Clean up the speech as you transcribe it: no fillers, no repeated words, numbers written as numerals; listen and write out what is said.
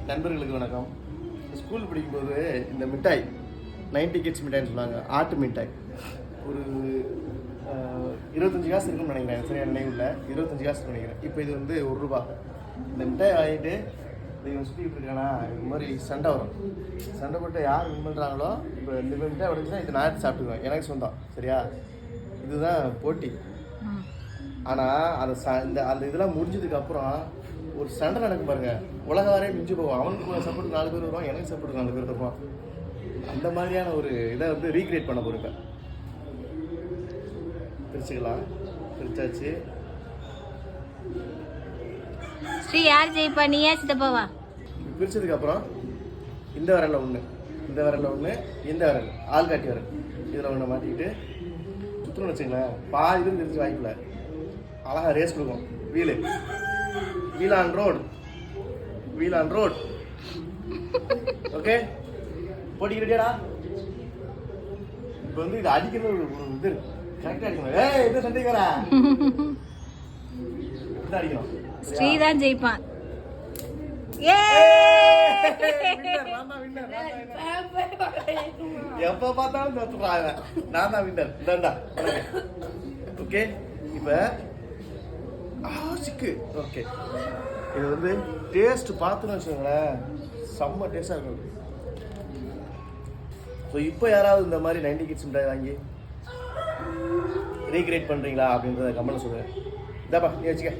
நண்பர்களுக்கு வணக்கம். ஸ்கூல் படிக்கும்போது இந்த மிட்டாய் 90 கிட்ஸ் மிட்டாய்னு சொல்லுவாங்க. ஆட்டு மிட்டாய் ஒரு 25 காசு இருக்குன்னு நினைக்கிறேன். சரியா நினைவில் 25 காசு நினைக்கிறேன். இப்போ இது வந்து ₹1. இந்த மிட்டாய் வாங்கிட்டு இவன் சுற்றிக்கிட்டு இருக்கானா, இது மாதிரி சண்டை வரும். சண்டை போட்டு யார் வின் பண்ணுறாங்களோ, இப்போ இந்த மிட்டாய் உடஞ்சுன்னா இது நான் சாப்பிட்டுக்குவேன், எனக்கு சொந்தம். சரியா, இதுதான் போட்டி. ஆனால் அந்த இதெல்லாம் முடிஞ்சதுக்கப்புறம் ஒரு சண்டை நடக்கும் பாருங்க, உலக வரையே மிஞ்சி போவோம். அவனுக்கு சப்போர்ட் 4 பேர் வருவான், எனக்கு சப்போர்ட் 4 பேர் இருப்பான். அந்த மாதிரியான ஒரு இதை வந்து ரீக்ரியேட் பண்ண போயிருக்கேன். பிரிச்சுக்கலாம், பிரிச்சாச்சு. ஸ்ரீ யார் ஜெயிப்பா, நீயா சித்தப்பாவா? பிரிச்சதுக்கப்புறம் இந்த விரலில் ஒன்று, இந்த விரலில் ஒன்று, இந்த விரல் ஆள்காட்டி விரல் இதில் ஒன்று மாட்டிக்கிட்டு சுற்றணும்னு வச்சுங்களேன். பாதி பேர் தெரிஞ்சு வாய்ப்பில்ல, அழகாக ரேஸ் கொடுக்கும். Wheel on road. ஓகே, போட்டிக்கு ரெடியாடா? இப்போ வந்து இது அடிக்கிறது ஒரு இது கரெக்டாக அடிக்கணும். இது சண்டைக்காரா இப்படிதான் அடிக்கணும். ஸ்ரீ தான் ஜெயிப்பான். எப்ப பார்த்தாலும் தோத்துறாங்க. நான் தான் வின்னர். இதாண்டா. ஓகே, இப்போ சிக்கு. ஓகே, இது வந்து டேஸ்ட் பார்த்துன்னு வச்சுக்கோங்களேன், செம்ம டேஸ்டாக இருக்கும். ஸோ இப்போ யாராவது இந்த மாதிரி 90 கிட்ஸ் மிட்டாய் வாங்கி ரீக்ரியேட் பண்ணுறீங்களா அப்படின்றத கமெண்ட்ல சொல்லுங்கள். இதாப்பா நீ வச்சுக்க.